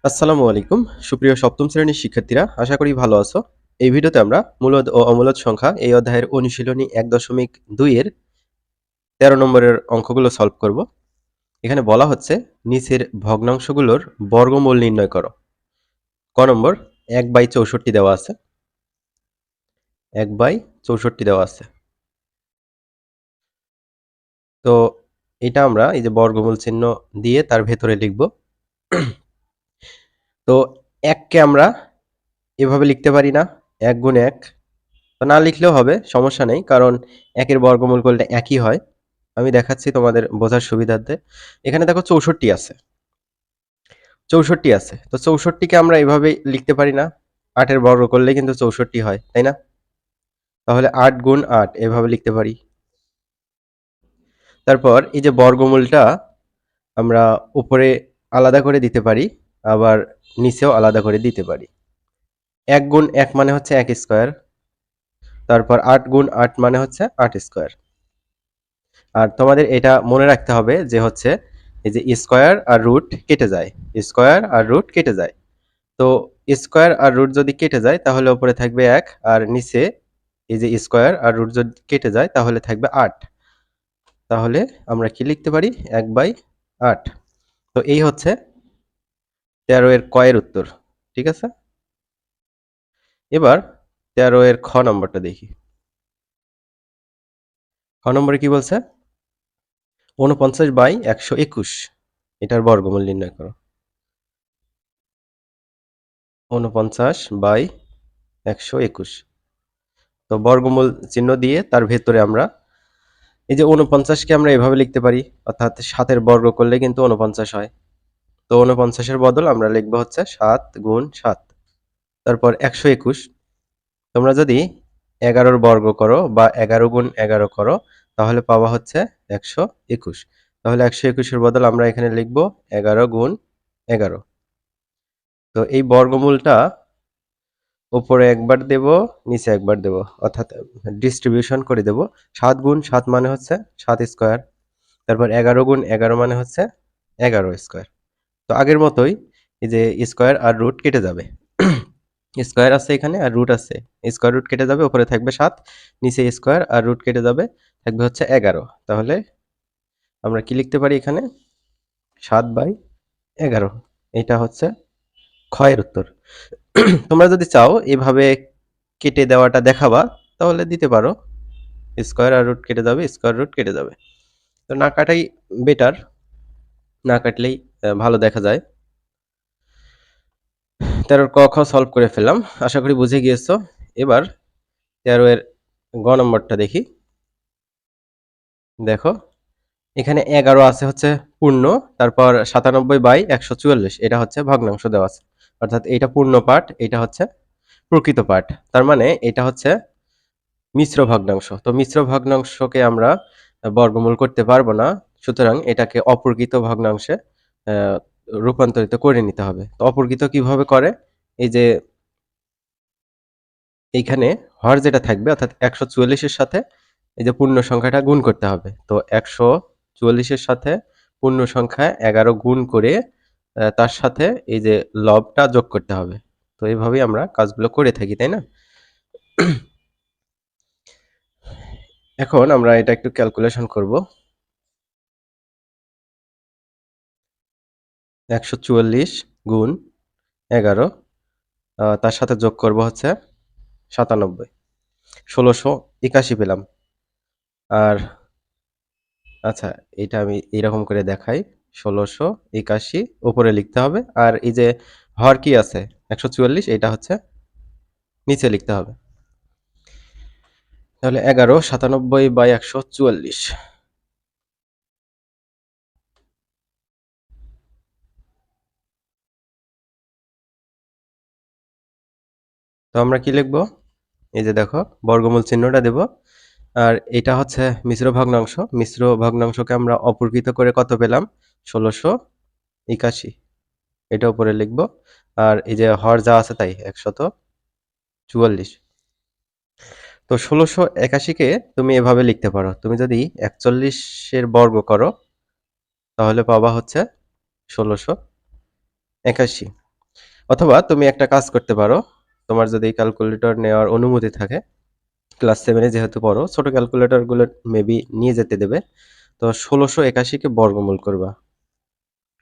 আসসালামু আলাইকুম সুপ্রিয় সপ্তম শ্রেণীর শিক্ষার্থীরা, আশা করি ভালো আছো। এই ভিডিওতে আমরা মূলদ ও অমূলদ সংখ্যা এই অধ্যায়ের অনুশীলনী 1.2 এর 13 নম্বরের অঙ্কগুলো সলভ করব। এখানে বলা হচ্ছে নিচের ভগ্নাংশগুলোর বর্গমূল নির্ণয় করো। ক নম্বর 1/64 দেওয়া আছে, 1/64 দেওয়া আছে। তো এটা আমরা এই যে বর্গমূল চিহ্ন দিয়ে তার ভেতরে লিখব। তো 1কে আমরা এভাবে লিখতে পারি না, 1 গুণ 1। তো না লিখলেও হবে, সমস্যা নেই, কারণ 1-এর বর্গমূল করলে একই হয়। আমি দেখাচ্ছি তোমাদের বোঝার সুবিধার্থে। এখানে দেখো 64 আছে, 64 আছে। তো 64কে আমরা এভাবে লিখতে পারি না, 8-এর বর্গ করলে কিন্তু 64 হয়, তাই না? তাহলে 8 গুণ 8 এভাবে লিখতে পারি। তারপর এই যে বর্গমূলটা আমরা উপরে আলাদা করে দিতে পারি, আবার নিচেও আলাদা করে দিতে পারি। 1 গুণ 1 মানে হচ্ছে 1 স্কয়ার, তারপর 8 গুণ 8 মানে হচ্ছে 8 স্কয়ার। আর তোমাদের এটা মনে রাখতে হবে যে হচ্ছে এই যে স্কয়ার আর রুট কেটে যায়, স্কয়ার আর রুট কেটে যায়। তো স্কয়ার আর রুট যদি কেটে যায় তাহলে উপরে থাকবে 1, আর নিচে এই যে স্কয়ার আর রুট যদি কেটে যায় তাহলে থাকবে 8। তাহলে আমরা কি লিখতে পারি? 1/8। তো এই হচ্ছে 13 এর ক এর উত্তর। ঠিক আছে, এবার 13 এর খ নম্বরটা দেখি। খ নম্বরে কি বলছে? 49/121 এটার বর্গমূল নির্ণয় করো। 49/121। তো বর্গমূল চিহ্ন দিয়ে তার ভেতরে আমরা এই যে 49কে আমরা এভাবে লিখতে পারি, অর্থাৎ 7-এর বর্গ করলে কিন্তু 49 হয়। তো 49-এর বদল আমরা লিখবো হচ্ছে 7 গুণ 7। তারপর 121। তোমরা যদি 11-র বর্গ করো বা 11 গুণ 11 করো তাহলে পাওয়া হচ্ছে 121। তাহলে 121-এর বদল আমরা এখানে লিখবো 11 গুণ 11। তো এই বর্গমূলটা উপরে একবার দেব, নিচে একবার দেব, অর্থাৎ ডিস্ট্রিবিউশন করে দেব। 7 গুণ 7 মানে হচ্ছে 7 স্কয়ার। তারপর 11 গুণ 11 মানে হচ্ছে 11 স্কয়ার। তো আগের মতোই এই যে স্কয়ার আর রুট কেটে যাবে। স্কয়ার আছে এখানে আর রুট আছে, স্কয়ার রুট কেটে যাবে, উপরে থাকবে 7, নিচে স্কয়ার আর রুট কেটে যাবে, থাকবে হচ্ছে 11। তাহলে আমরা কি লিখতে পারি এখানে? 7/11। এটা হচ্ছে খ এর উত্তর। তোমরা যদি চাও এভাবে কেটে দেওয়াটা দেখাবা তাহলে দিতে পারো, স্কয়ার আর রুট কেটে যাবে, স্কয়ার রুট কেটে যাবে। তো না কাটাই বেটার, না কাটলেই ভালো দেখা যায়। 13 ক খ সলভ করে ফেললাম, আশা করি বুঝে গিয়েছো। এবার 13 এর গ নম্বরটা দেখি। দেখো এখানে 11 আছে হচ্ছে পূর্ণ, তারপর 97/144 এটা হচ্ছে ভগ্নাংশ দেওয়া আছে, অর্থাৎ এটা পূর্ণ পাঠ, এটা হচ্ছে প্রকৃত পাঠ। তার মানে এটা হচ্ছে মিশ্র ভগ্নাংশ। তো মিশ্র ভগ্নাংশকে আমরা বর্গমূল করতে পারবো না, সুতরাং এটাকে অপ্রকৃত ভগ্নাংশে আহ, রূপান্তরিত করে নিতে হবে। তো অপ্রকৃত কিভাবে করে? এই যে এইখানে হর যেটা থাকবে, অর্থাৎ 144-এর সাথে এই যে পূর্ণ সংখ্যাটা গুণ করতে হবে। তো 144-এর সাথে পূর্ণ সংখ্যা 11 গুণ করে তার সাথে এই যে লবটা যোগ করতে হবে। তো এইভাবেই আমরা কাজগুলো করে থাকি, তাই না? এখন আমরা এটা একটু ক্যালকুলেশন করব। 144 গুণ 11, তার সাথে যোগ করব হচ্ছে 97, 1681 পেলাম। আর আচ্ছা, এটা আমি এইরকম করে দেখাই, 1681 উপরে লিখতে হবে, আর এই যে হর কি আছে 144, এটা হচ্ছে নিচে লিখতে হবে। তাহলে 11 97/144। তো আমরা কি লিখবো? এই যে দেখো বর্গমূল চিহ্নটা দেব, আর এটা হচ্ছে মিশ্র ভগ্নাংশ। মিশ্র ভগ্নাংশকে আমরা অপরকৃত করে কত পেলাম? 1681, এটা উপরে লিখবো। আর এই যে হর যা আছে তাই 144। তো 1681-কে তুমি এভাবে লিখতে পারো, তুমি যদি 41-এর বর্গ করো তাহলে পাবা হচ্ছে 1681। অথবা তুমি একটা কাজ করতে পারো, তোমার যদি ক্যালকুলেটর নেওয়ার অনুমতি থাকে, ক্লাস 7 এ যেহেতু পড়ো, ছোট ক্যালকুলেটরগুলো মেবি নিয়ে যেতে দেবে। তো 1681 কে বর্গমূল করবা।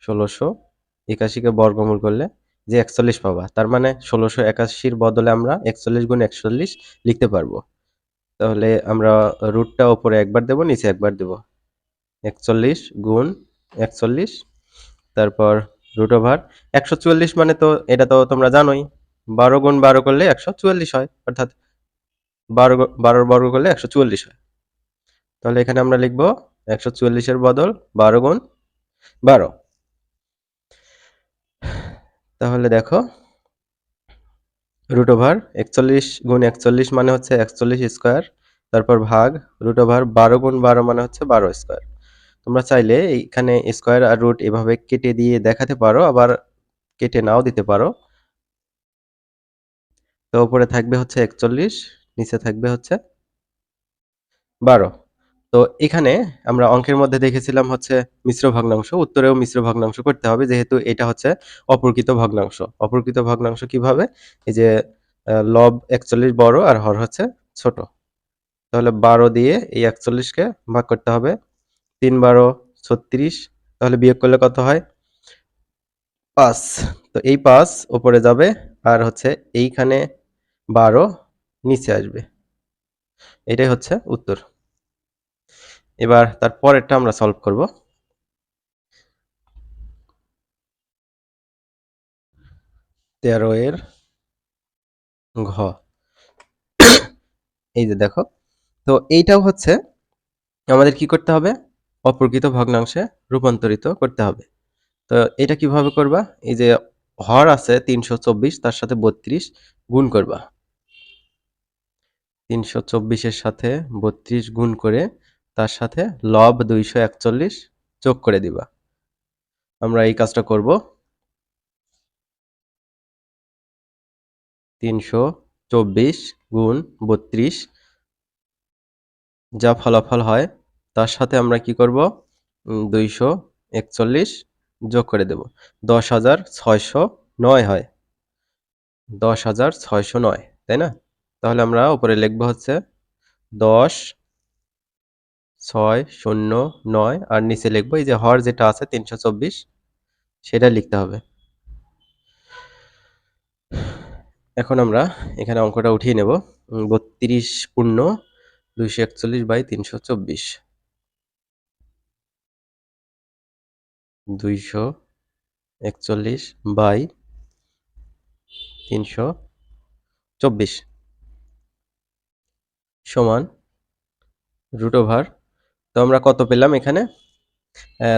1681 কে বর্গমূল করলে যে 41 পাবা। তার মানে 1681 এর বদলে আমরা 41 গুণ 41 লিখতে পারবো। তাহলে আমরা রুটটা উপরে একবার দেব, নিচে একবার দেব। 41 গুণ 41, তারপর রুট ওভার 144, মানে তো এটা তো তোমরা জানোই, 12 গুণ 12 করলে 144 হয়, অর্থাৎ 12 বর্গ করলে 144 হয়। তাহলে এখানে আমরা লিখব 144 এর বদল 12 গুণ 12। তাহলে দেখো, রুট ওভার 41 গুণ 41 মানে হচ্ছে 41 স্কয়ার, তারপর ভাগ রুট ওভার 12 গুণ 12 মানে হচ্ছে 12 স্কয়ার। তোমরা চাইলে এইখানে স্কয়ার আর রুট এভাবে কেটে দিয়ে দেখাতে পারো, আবার কেটে নাও দিতে পারো। তো উপরে থাকবে হচ্ছে 41, নিচে থাকবে হচ্ছে 12। তো এখানে আমরা অঙ্কের মধ্যে দেখেছিলাম হচ্ছে মিশ্র ভগ্নাংশ, উত্তরেও মিশ্র ভগ্নাংশ করতে হবে, যেহেতু এটা হচ্ছে অপরকৃত ভগ্নাংশ। অপরকৃত ভগ্নাংশ কিভাবে? এই যে লব 41 বড় আর হর হচ্ছে ছোট। তাহলে 12 দিয়ে এই 41 কে ভাগ করতে হবে, 3 12 36, তাহলে বিয়োগ করলে কত হয়? 5। তো এই 5 উপরে যাবে, আর হচ্ছে এইখানে 12 নিচে আসবে। এটাই হচ্ছে উত্তর। এবার তার পরেরটা আমরা সলভ করব। 13 এর ঘ। এই যে দেখো, তো এইটাও হচ্ছে আমাদের কি করতে হবে? অপ্রকৃত ভগ্নাংশে রূপান্তরিত করতে হবে। তো এটা কিভাবে করবা? এই যে হর আছে 324, তার সাথে 32 গুণ করবা। 324 এর সাথে 32 গুণ করে তার সাথে লব 241 যোগ করে দিবা। আমরা এই কাজটা করব। 324 গুণ 32, যা ফলাফল হয় তার সাথে আমরা কি করব? 241 যোগ করে দেব। 10,609 হয়। 10,609, তাই না? তাহলে আমরা উপরে লিখব হচ্ছে 10,609, আর নিচে লিখব এই যে হর যেটা আছে 324, সেটা লিখতে হবে। এখন আমরা এখানে অঙ্কটা উঠিয়ে নেব। 32 পূর্ণ 241/324, 241/324 সমান রুট ওভার, তো আমরা কত পেলাম এখানে?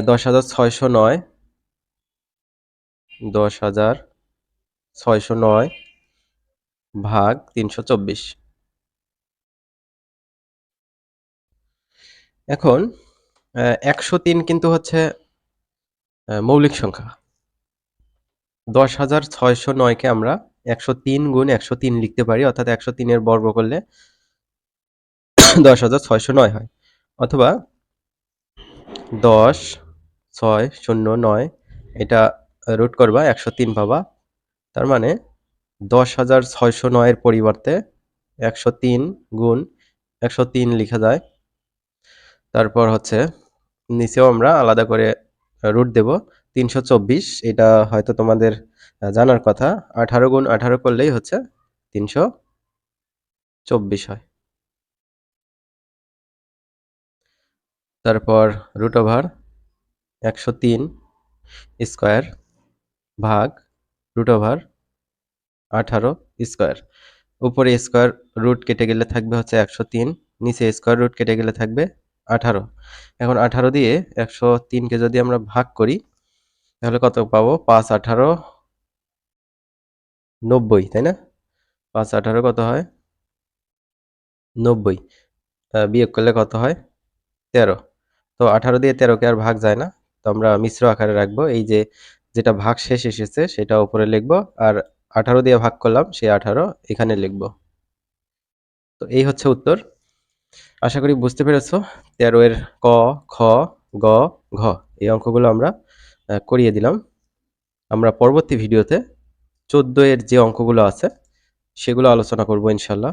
10,609, 10,609 ভাগ 324। এখন 103 কিন্তু হচ্ছে মৌলিক সংখ্যা। 10,609 কে আমরা 103 গুণ 103 লিখতে পারি, অর্থাৎ 103 এর বর্গ করলে 10,609 হয়। অথবা 10,609 এটা রুট করবা, 103 পাবা। তার মানে 10,609 এর পরিবর্তে 103 গুণ 103 লিখা যায়। তারপর হচ্ছে নিচেও আমরা আলাদা করে রুট দেব। 324, এটা হয়তো তোমাদের জানার কথা। 18 গুণ 18 করলেই হচ্ছে 324 হয়। তারপর রুট ওভার 103 স্কয়ার ভাগ রুট ওভার 18 স্কয়ার। উপরে স্কয়ার রুট কেটে গেলে থাকবে হচ্ছে 103, নিচে স্কয়ার রুট কেটে গেলে থাকবে 18। এখন 18 দিয়ে 103 কে যদি আমরা ভাগ করি, তাহলে কত পাবো? 5 18 90, তাই না? 5 18 কত হয়? 90। বিয়োগ করলে কত হয়? 13। তো 18 দিয়ে 13 কে আর ভাগ যায় না, তো আমরা মিশ্র আকারে রাখবো। এই যে যেটা ভাগ শেষ এসেছে সেটা উপরে লিখবো, আর 18 দিয়ে ভাগ করলাম সেই 18 এখানে লিখবো। তো এই হচ্ছে উত্তর। আশা করি বুঝতে পেরেছো। 13 এর ক, খ, গ, ঘ এই অঙ্কগুলো আমরা করিয়ে দিলাম। আমরা পরবর্তী ভিডিওতে 14 এর যে অঙ্কগুলো আছে সেগুলো আলোচনা করব ইনশাল্লাহ।